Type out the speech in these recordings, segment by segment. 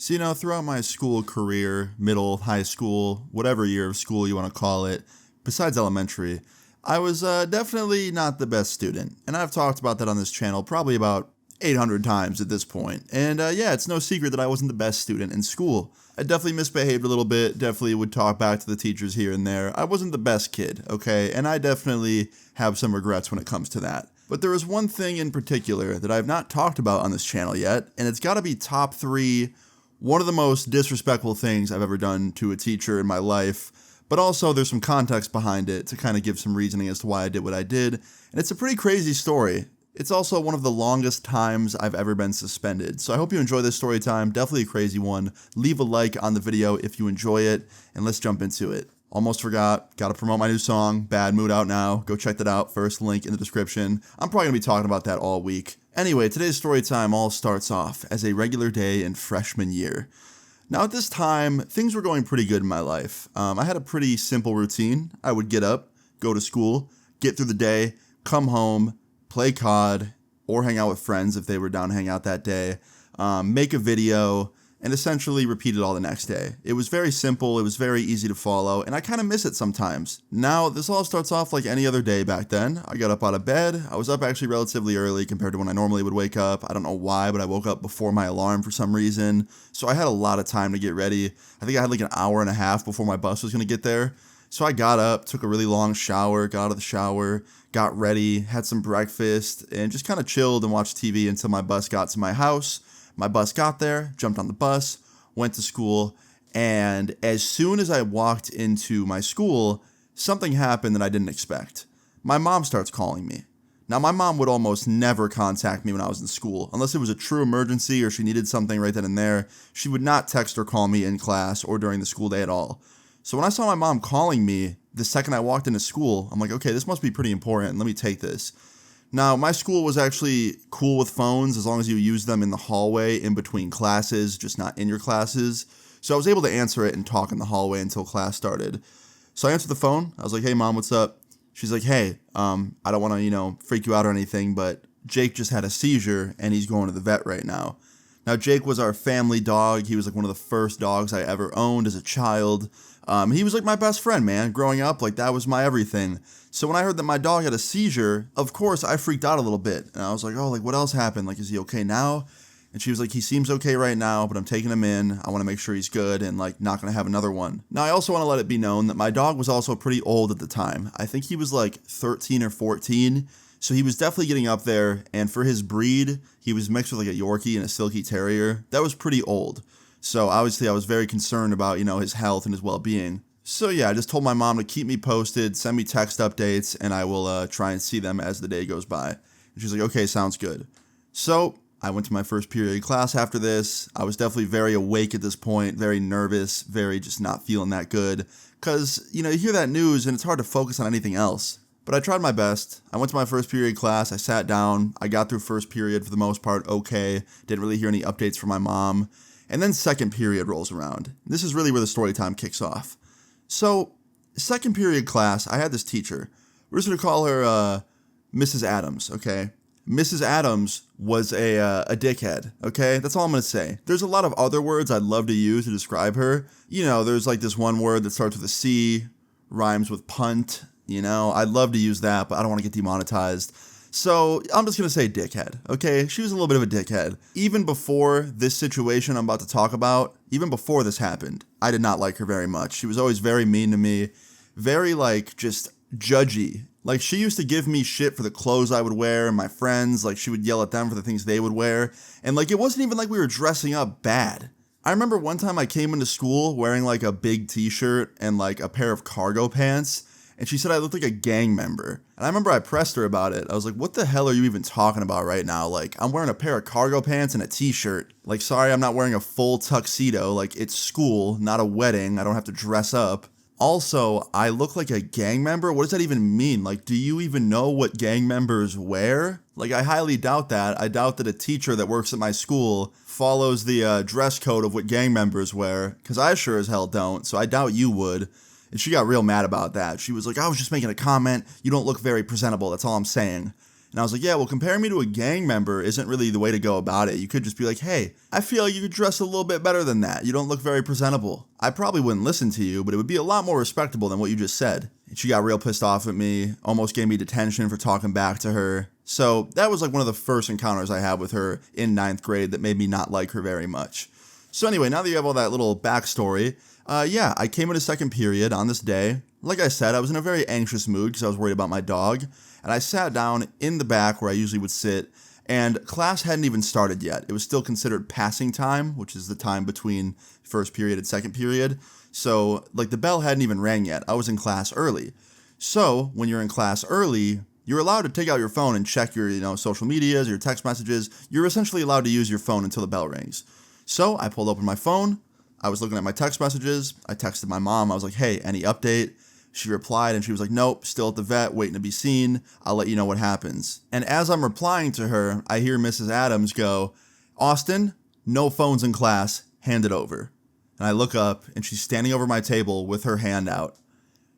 So, throughout my school career, middle, high school, whatever year of school you want to call it, besides elementary, I was definitely not the best student. And I've talked about that on this channel probably about 800 times at this point. And yeah, it's no secret that I wasn't the best student in school. I definitely misbehaved a little bit, definitely would talk back to the teachers here and there. I wasn't the best kid, okay? And I definitely have some regrets when it comes to that. But there is one thing in particular that I've not talked about on this channel yet, and it's got to be top 3 one of the most disrespectful things I've ever done to a teacher in my life, but also there's some context behind it to kind of give some reasoning as to why I did what I did, and it's a pretty crazy story. It's also one of the longest times I've ever been suspended, so I hope you enjoy this story time, definitely a crazy one. Leave a like on the video if you enjoy it, and let's jump into it. Almost forgot, gotta promote my new song, Bad Mood, out now. Go check that out, first link in the description. I'm probably gonna be talking about that all week. Anyway, today's story time all starts off as a regular day in freshman year. Now at this time, things were going pretty good in my life. I had a pretty simple routine. I would get up, go to school, get through the day, come home, play COD, or hang out with friends if they were down to hang out that day, make a video, and essentially repeat it all the next day. It was very simple, it was very easy to follow, and I kind of miss it sometimes. Now, this all starts off like any other day back then. I got up out of bed. I was up actually relatively early compared to when I normally would wake up. I don't know why, but I woke up before my alarm for some reason. So I had a lot of time to get ready. I think I had like an hour and a half before my bus was gonna get there. So I got up, took a really long shower, got out of the shower, got ready, had some breakfast, and just kind of chilled and watched TV until my bus got to my house. My bus got there, jumped on the bus, went to school, and as soon as I walked into my school, something happened that I didn't expect. My mom starts calling me. Now, my mom would almost never contact me when I was in school, unless it was a true emergency or she needed something right then and there. She would not text or call me in class or during the school day at all. So when I saw my mom calling me the second I walked into school, I'm like, okay, this must be pretty important. Let me take this. Now, my school was actually cool with phones as long as you used them in the hallway in between classes, just not in your classes. So I was able to answer it and talk in the hallway until class started. So I answered the phone. I was like, hey, Mom, what's up? She's like, hey, I don't want to, freak you out or anything, but Jake just had a seizure and he's going to the vet right now. Now, Jake was our family dog. He was like one of the first dogs I ever owned as a child. He was like my best friend, man. Growing up, like that was my everything. So when I heard that my dog had a seizure, of course I freaked out a little bit. And I was like, oh, like what else happened? Like, is he okay now? And she was like, he seems okay right now, but I'm taking him in. I want to make sure he's good and like not going to have another one. Now, I also want to let it be known that my dog was also pretty old at the time. I think he was like 13 or 14. So he was definitely getting up there. And for his breed, he was mixed with like a Yorkie and a Silky Terrier. That was pretty old. So obviously I was very concerned about, his health and his well-being. So yeah, I just told my mom to keep me posted, send me text updates, and I will try and see them as the day goes by. And she's like, okay, sounds good. So I went to my first period class after this. I was definitely very awake at this point, very nervous, very just not feeling that good. Because, you hear that news and it's hard to focus on anything else. But I tried my best. I went to my first period class, I sat down, I got through first period for the most part okay, didn't really hear any updates from my mom. And then second period rolls around. This is really where the story time kicks off. So, second period class, I had this teacher. We're just going to call her Mrs. Adams, okay? Mrs. Adams was a dickhead, okay? That's all I'm going to say. There's a lot of other words I'd love to use to describe her. There's like this one word that starts with a C, rhymes with punt, I'd love to use that, but I don't want to get demonetized. So I'm just going to say dickhead, okay? She was a little bit of a dickhead. Even before this situation I'm about to talk about, even before this happened, I did not like her very much. She was always very mean to me, very just judgy. Like she used to give me shit for the clothes I would wear and my friends, like she would yell at them for the things they would wear. And it wasn't even like we were dressing up bad. I remember one time I came into school wearing like a big t-shirt and like a pair of cargo pants. And she said I looked like a gang member. And I remember I pressed her about it. I was like, what the hell are you even talking about right now? Like, I'm wearing a pair of cargo pants and a t-shirt. Like, sorry, I'm not wearing a full tuxedo. Like, it's school, not a wedding. I don't have to dress up. Also, I look like a gang member? What does that even mean? Like, do you even know what gang members wear? Like, I highly doubt that. I doubt that a teacher that works at my school follows the dress code of what gang members wear. Because I sure as hell don't, so I doubt you would. And she got real mad about that. She was like, I was just making a comment. You don't look very presentable. That's all I'm saying. And I was like, yeah, well, comparing me to a gang member isn't really the way to go about it. You could just be like, hey, I feel like you could dress a little bit better than that. You don't look very presentable. I probably wouldn't listen to you, but it would be a lot more respectable than what you just said. And she got real pissed off at me, almost gave me detention for talking back to her. So that was like one of the first encounters I had with her in 9th grade that made me not like her very much. So anyway, now that you have all that little backstory, yeah, I came into second period on this day. Like I said, I was in a very anxious mood because I was worried about my dog. And I sat down in the back where I usually would sit, and class hadn't even started yet. It was still considered passing time, which is the time between first period and second period. So, like, the bell hadn't even rang yet. I was in class early. So, when you're in class early, you're allowed to take out your phone and check your, social medias, your text messages. You're essentially allowed to use your phone until the bell rings. So, I pulled open my phone. I was looking at my text messages. I texted my mom. I was like, hey, any update? She replied and she was like, nope, still at the vet, waiting to be seen. I'll let you know what happens. And as I'm replying to her, I hear Mrs. Adams go, Austin, no phones in class, hand it over. And I look up and she's standing over my table with her hand out.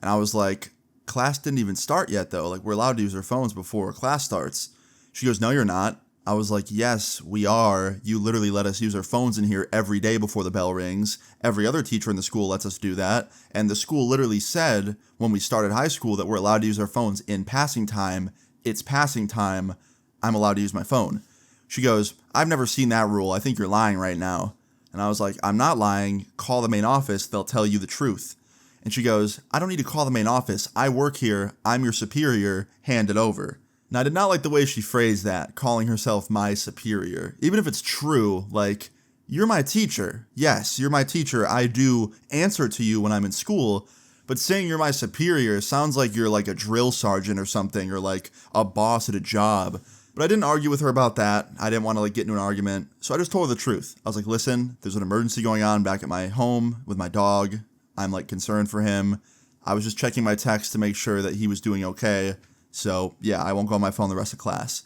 And I was like, class didn't even start yet though. Like, we're allowed to use our phones before class starts. She goes, no, you're not. I was like, yes, we are. You literally let us use our phones in here every day before the bell rings. Every other teacher in the school lets us do that. And the school literally said when we started high school that we're allowed to use our phones in passing time. It's passing time. I'm allowed to use my phone. She goes, I've never seen that rule. I think you're lying right now. And I was like, I'm not lying. Call the main office. They'll tell you the truth. And she goes, I don't need to call the main office. I work here. I'm your superior. Hand it over. Now, I did not like the way she phrased that, calling herself my superior. Even if it's true, like, you're my teacher. Yes, you're my teacher. I do answer to you when I'm in school, but saying you're my superior sounds like you're like a drill sergeant or something, or like a boss at a job. But I didn't argue with her about that. I didn't want to get into an argument, so I just told her the truth. I was like, listen, there's an emergency going on back at my home with my dog. I'm concerned for him. I was just checking my text to make sure that he was doing okay. So, yeah, I won't go on my phone the rest of class.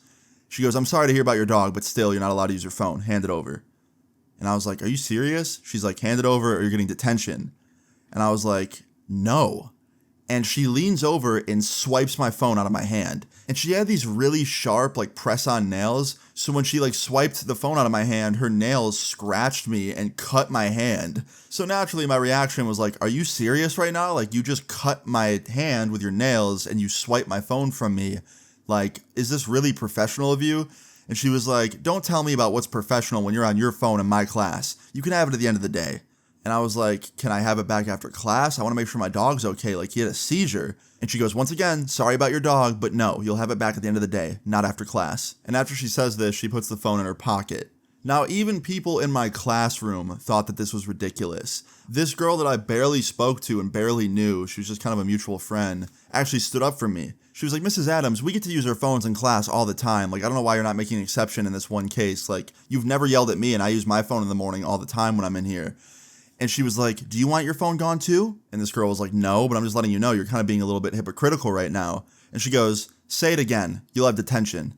She goes, I'm sorry to hear about your dog, but still, you're not allowed to use your phone. Hand it over. And I was like, are you serious? She's like, hand it over or you're getting detention. And I was like, no. And she leans over and swipes my phone out of my hand. And she had these really sharp, press-on nails. So when she, swiped the phone out of my hand, her nails scratched me and cut my hand. So naturally, my reaction was like, are you serious right now? You just cut my hand with your nails and you swipe my phone from me. Is this really professional of you? And she was like, don't tell me about what's professional when you're on your phone in my class. You can have it at the end of the day. And I was like, can I have it back after class? I want to make sure my dog's okay. He had a seizure. And she goes, once again, sorry about your dog, but no, you'll have it back at the end of the day, not after class. And after she says this, she puts the phone in her pocket. Now, even people in my classroom thought that this was ridiculous. This girl that I barely spoke to and barely knew, she was just kind of a mutual friend, actually stood up for me. She was like, Mrs. Adams, we get to use our phones in class all the time. I don't know why you're not making an exception in this one case. You've never yelled at me and I use my phone in the morning all the time when I'm in here. And she was like, do you want your phone gone too? And this girl was like, no, but I'm just letting you know you're kind of being a little bit hypocritical right now. And she goes, say it again. You'll have detention.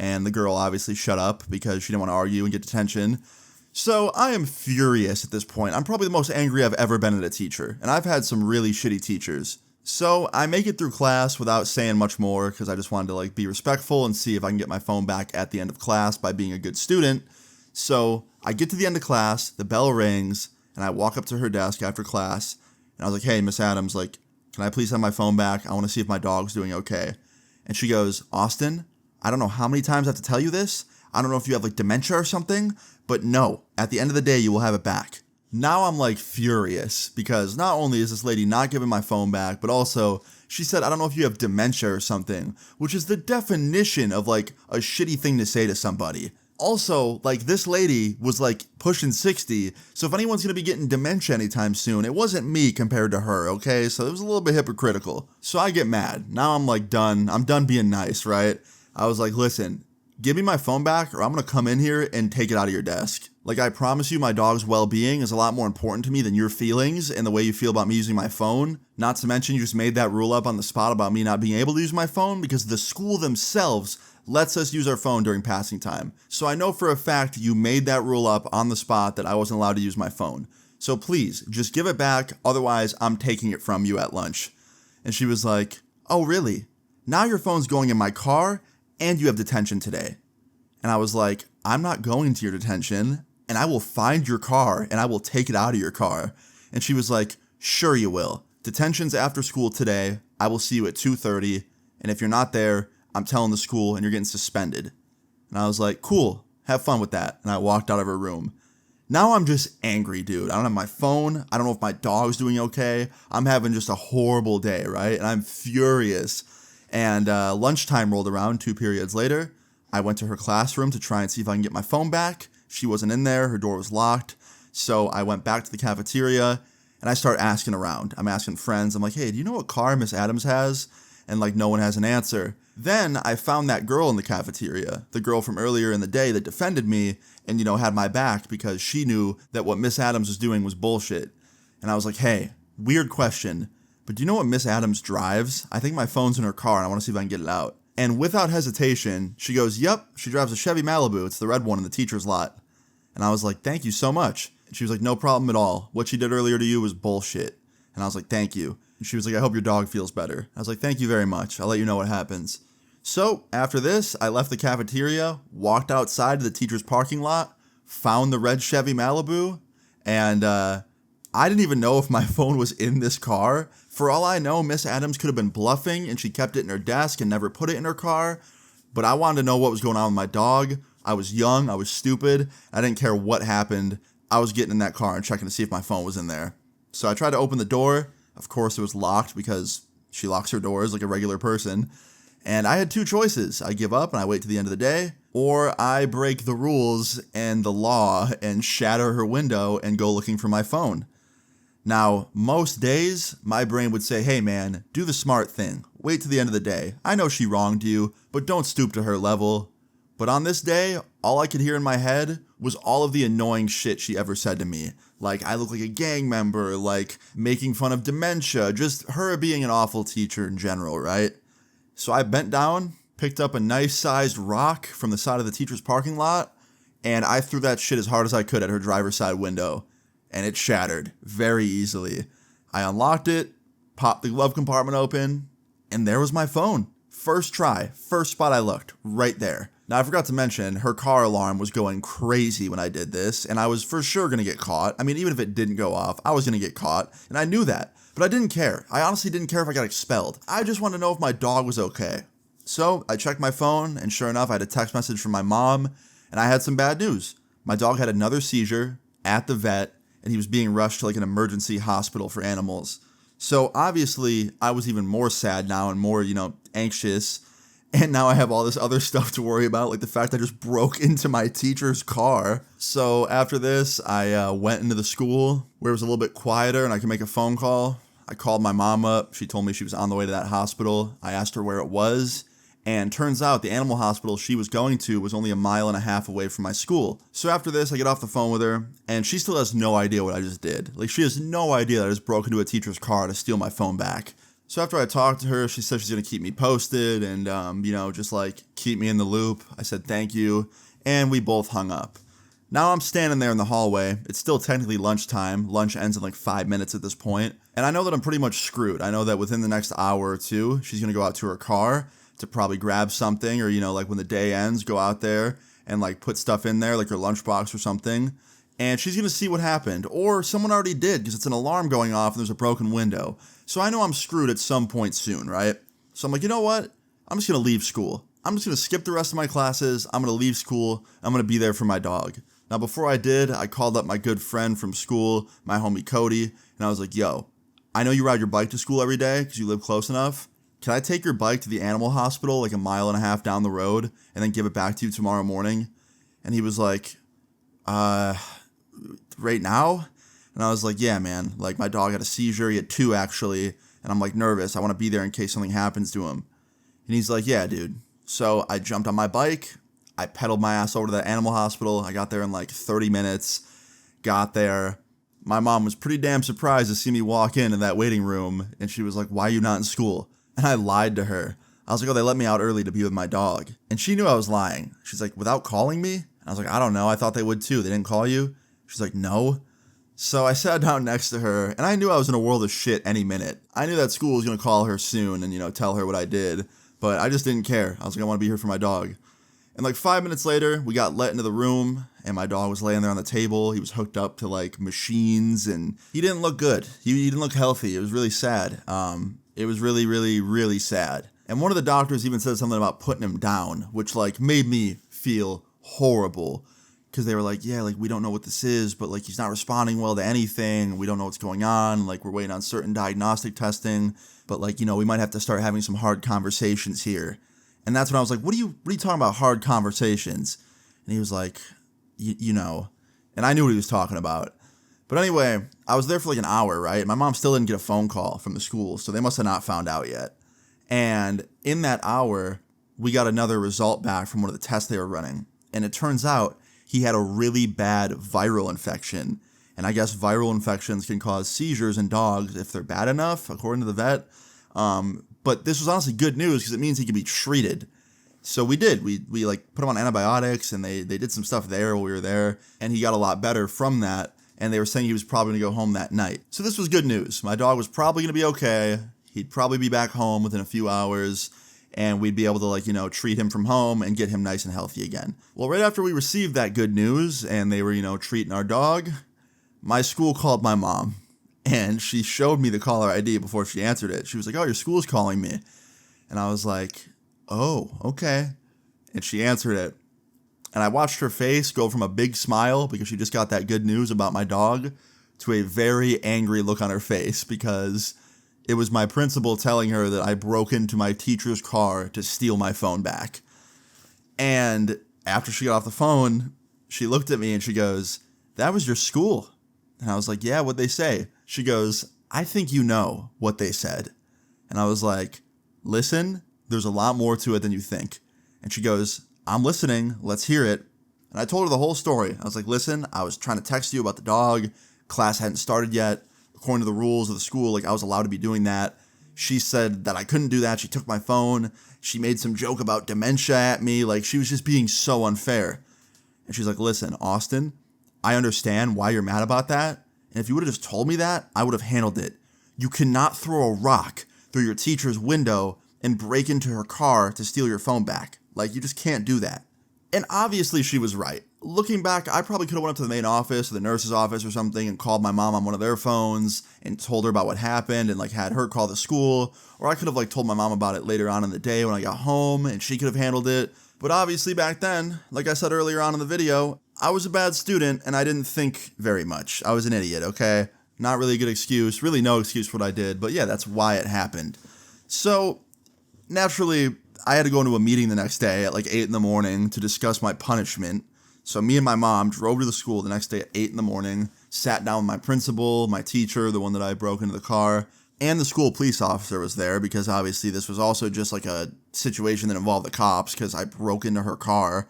And the girl obviously shut up because she didn't want to argue and get detention. So I am furious at this point. I'm probably the most angry I've ever been at a teacher. And I've had some really shitty teachers. So I make it through class without saying much more because I just wanted to be respectful and see if I can get my phone back at the end of class by being a good student. So I get to the end of class, the bell rings, and I walk up to her desk after class, and I was like, hey, Miss Adams, can I please have my phone back? I want to see if my dog's doing okay. And she goes, Austin, I don't know how many times I have to tell you this. I don't know if you have dementia or something, but no, at the end of the day, you will have it back. Now I'm furious because not only is this lady not giving my phone back, but also she said, I don't know if you have dementia or something, which is the definition of a shitty thing to say to somebody. Also, this lady was pushing 60, so if anyone's going to be getting dementia anytime soon, it wasn't me compared to her, okay? So it was a little bit hypocritical. So I get mad. Now I'm done. I'm done being nice, right? I was like, listen, give me my phone back or I'm going to come in here and take it out of your desk. I promise you my dog's well-being is a lot more important to me than your feelings and the way you feel about me using my phone. Not to mention you just made that rule up on the spot about me not being able to use my phone because the school themselves lets us use our phone during passing time. So I know for a fact you made that rule up on the spot that I wasn't allowed to use my phone. So please, just give it back, otherwise I'm taking it from you at lunch. And she was like, oh really? Now your phone's going in my car and you have detention today. And I was like, I'm not going to your detention, and I will find your car, and I will take it out of your car. And she was like, sure you will. Detention's after school today. I will see you at 2:30, and if you're not there, I'm telling the school, and you're getting suspended. And I was like, cool, have fun with that. And I walked out of her room. Now I'm just angry, dude. I don't have my phone. I don't know if my dog's doing okay. I'm having just a horrible day, right? And I'm furious. And lunchtime rolled around 2 periods later. I went to her classroom to try and see if I can get my phone back. She wasn't in there. Her door was locked. So I went back to the cafeteria and I started asking around. I'm asking friends. I'm like, hey, do you know what car Miss Adams has? And like, no one has an answer. Then I found that girl in the cafeteria, the girl from earlier in the day that defended me and, had my back because she knew that what Miss Adams was doing was bullshit. And I was like, hey, weird question, but do you know what Miss Adams drives? I think my phone's in her car and I want to see if I can get it out. And without hesitation, she goes, yep, she drives a Chevy Malibu. It's the red one in the teacher's lot. And I was like, thank you so much. And she was like, no problem at all. What she did earlier to you was bullshit. And I was like, thank you. And she was like, I hope your dog feels better. I was like, thank you very much. I'll let you know what happens. So after this, I left the cafeteria, walked outside to the teacher's parking lot, found the red Chevy Malibu, and I didn't even know if my phone was in this car. For all I know, Miss Adams could have been bluffing and she kept it in her desk and never put it in her car. But I wanted to know what was going on with my dog. I was young, I was stupid, I didn't care what happened. I was getting in that car and checking to see if my phone was in there. So I tried to open the door. Of course it was locked because she locks her doors like a regular person. And I had 2 choices. I give up and I wait to the end of the day, or I break the rules and the law and shatter her window and go looking for my phone. Now, most days, my brain would say, hey man, do the smart thing. Wait to the end of the day. I know she wronged you, but don't stoop to her level. But on this day, all I could hear in my head was all of the annoying shit she ever said to me. Like, I look like a gang member, like making fun of dementia, just her being an awful teacher in general, right? So I bent down, picked up a nice-sized rock from the side of the teacher's parking lot, and I threw that shit as hard as I could at her driver's side window. And it shattered very easily. I unlocked it, popped the glove compartment open, and there was my phone. First try, first spot I looked, right there. Now I forgot to mention, her car alarm was going crazy when I did this, and I was for sure going to get caught. I mean, even if it didn't go off, I was going to get caught, and I knew that. But I didn't care. I honestly didn't care if I got expelled. I just wanted to know if my dog was okay. So I checked my phone, and sure enough, I had a text message from my mom, and I had some bad news. My dog had another seizure at the vet, and he was being rushed to like an emergency hospital for animals. So obviously, I was even more sad now and more, anxious. And now I have all this other stuff to worry about, like the fact I just broke into my teacher's car. So after this, I went into the school where it was a little bit quieter and I could make a phone call. I called my mom up. She told me she was on the way to that hospital. I asked her where it was. And turns out the animal hospital she was going to was only 1.5 miles away from my school. So after this, I get off the phone with her, and she still has no idea what I just did. Like, she has no idea that I just broke into a teacher's car to steal my phone back. So after I talked to her, she said she's going to keep me posted and, just like keep me in the loop. I said thank you, and we both hung up. Now I'm standing there in the hallway. It's still technically lunchtime. Lunch ends in like 5 minutes at this point. And I know that I'm pretty much screwed. I know that within the next hour or two, she's going to go out to her car to probably grab something, or, like when the day ends, go out there and like put stuff in there, like her lunchbox or something. And she's going to see what happened. Or someone already did, because it's an alarm going off and there's a broken window. So I know I'm screwed at some point soon, right? So I'm like, you know what? I'm just going to leave school. I'm just going to skip the rest of my classes. I'm going to leave school. I'm going to be there for my dog. Now, before I did, I called up my good friend from school, my homie Cody, and I was like, yo, I know you ride your bike to school every day because you live close enough. Can I take your bike to the animal hospital like 1.5 miles down the road and then give it back to you tomorrow morning? And he was like, right now? And I was like, yeah, man, like my dog had a seizure. He had 2 actually. And I'm like nervous. I want to be there in case something happens to him. And he's like, yeah, dude. So I jumped on my bike. I pedaled my ass over to the animal hospital. I got there in like 30 minutes. Got there. My mom was pretty damn surprised to see me walk in that waiting room. And she was like, why are you not in school? And I lied to her. I was like, oh, they let me out early to be with my dog. And she knew I was lying. She's like, without calling me? And I was like, I don't know. I thought they would too. They didn't call you? She's like, no. So I sat down next to her, and I knew I was in a world of shit any minute. I knew that school was going to call her soon and, tell her what I did. But I just didn't care. I was like, I want to be here for my dog. And like 5 minutes later, we got let into the room, and my dog was laying there on the table. He was hooked up to like machines, and he didn't look good. He didn't look healthy. It was really sad. It was really, really, really sad. And one of the doctors even said something about putting him down, which like made me feel horrible. Because they were like, yeah, like we don't know what this is, but like he's not responding well to anything. We don't know what's going on. Like we're waiting on certain diagnostic testing, but like, we might have to start having some hard conversations here. And that's when I was like, what are you talking about, hard conversations? And he was like, and I knew what he was talking about. But anyway, I was there for like an hour, right? My mom still didn't get a phone call from the school, so they must have not found out yet. And in that hour, we got another result back from one of the tests they were running. And it turns out he had a really bad viral infection. And I guess viral infections can cause seizures in dogs if they're bad enough, according to the vet. But this was honestly good news because it means he can be treated. So we did. We like put him on antibiotics, and they did some stuff there while we were there, and he got a lot better from that. And they were saying he was probably going to go home that night. So this was good news. My dog was probably going to be okay. He'd probably be back home within a few hours, and we'd be able to treat him from home and get him nice and healthy again. Well, right after we received that good news and they were, treating our dog, my school called my mom. And she showed me the caller ID before she answered it. She was like, oh, your school's calling me. And I was like, oh, okay. And she answered it. And I watched her face go from a big smile because she just got that good news about my dog to a very angry look on her face because it was my principal telling her that I broke into my teacher's car to steal my phone back. And after she got off the phone, she looked at me and she goes, that was your school. And I was like, yeah, what'd they say? She goes, I think you know what they said. And I was like, listen, there's a lot more to it than you think. And she goes, I'm listening. Let's hear it. And I told her the whole story. I was like, listen, I was trying to text you about the dog. Class hadn't started yet. According to the rules of the school, like I was allowed to be doing that. She said that I couldn't do that. She took my phone. She made some joke about dementia at me. Like she was just being so unfair. And she's like, listen, Austin, I understand why you're mad about that. And if you would have just told me that, I would have handled it. You cannot throw a rock through your teacher's window and break into her car to steal your phone back. Like, you just can't do that. And obviously she was right. Looking back, I probably could have went up to the main office or the nurse's office or something and called my mom on one of their phones and told her about what happened and like had her call the school. Or I could have like told my mom about it later on in the day when I got home and she could have handled it. But obviously back then, like I said earlier on in the video, I was a bad student and I didn't think very much. I was an idiot, okay? Not really a good excuse, really no excuse for what I did, but yeah, that's why it happened. So, naturally, I had to go into a meeting the next day at like 8 in the morning to discuss my punishment. So me and my mom drove to the school the next day at 8 in the morning, sat down with my principal, my teacher, the one that I broke into the car, and the school police officer was there because obviously this was also just like a situation that involved the cops because I broke into her car.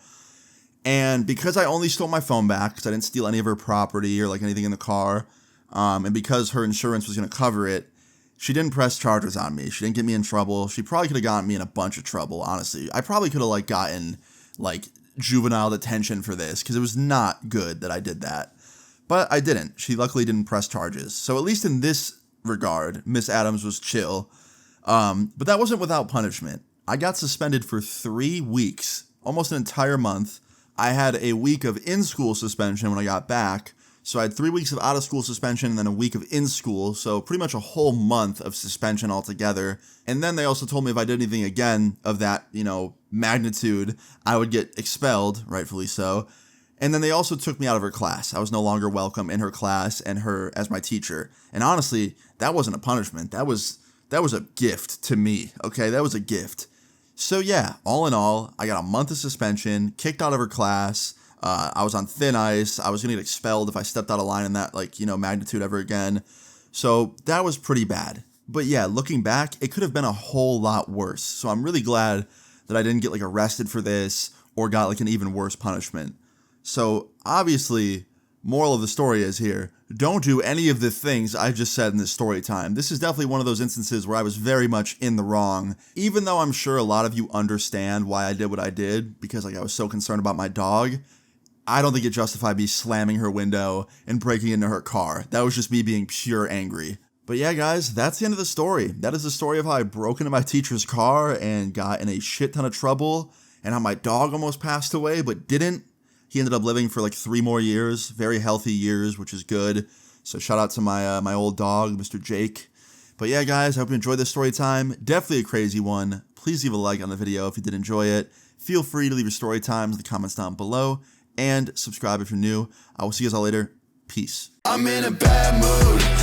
And because I only stole my phone back, because I didn't steal any of her property or like anything in the car, and because her insurance was going to cover it, she didn't press charges on me. She didn't get me in trouble. She probably could have gotten me in a bunch of trouble, honestly. I probably could have like gotten like juvenile detention for this because it was not good that I did that. But I didn't. She luckily didn't press charges. So at least in this regard, Miss Adams was chill. But that wasn't without punishment. I got suspended for 3 weeks, almost an entire month. I had a week of in-school suspension when I got back. So I had 3 weeks of out-of-school suspension and then a week of in-school. So pretty much a whole month of suspension altogether. And then they also told me if I did anything again of that, magnitude, I would get expelled, rightfully so. And then they also took me out of her class. I was no longer welcome in her class and her as my teacher. And honestly, that wasn't a punishment. That was a gift to me. Okay, that was a gift. So yeah, all in all, I got a month of suspension, kicked out of her class. I was on thin ice. I was going to get expelled if I stepped out of line in that, magnitude ever again. So that was pretty bad. But yeah, looking back, it could have been a whole lot worse. So I'm really glad that I didn't get, arrested for this or got, an even worse punishment. So obviously, moral of the story is here, don't do any of the things I just said in this story time. This is definitely one of those instances where I was very much in the wrong, even though I'm sure a lot of you understand why I did what I did, because I was so concerned about my dog. I don't think it justified me slamming her window and breaking into her car. That was just me being pure angry. But yeah, guys, that's the end of the story. That is the story of how I broke into my teacher's car and got in a shit ton of trouble, and how my dog almost passed away, but didn't. He ended up living for like 3 more years, very healthy years, which is good. So shout out to my old dog, Mr. Jake. But yeah, guys, I hope you enjoyed this story time. Definitely a crazy one. Please leave a like on the video if you did enjoy it. Feel free to leave your story times in the comments down below, and subscribe if you're new. I will see you guys all later. Peace. I'm in a bad mood.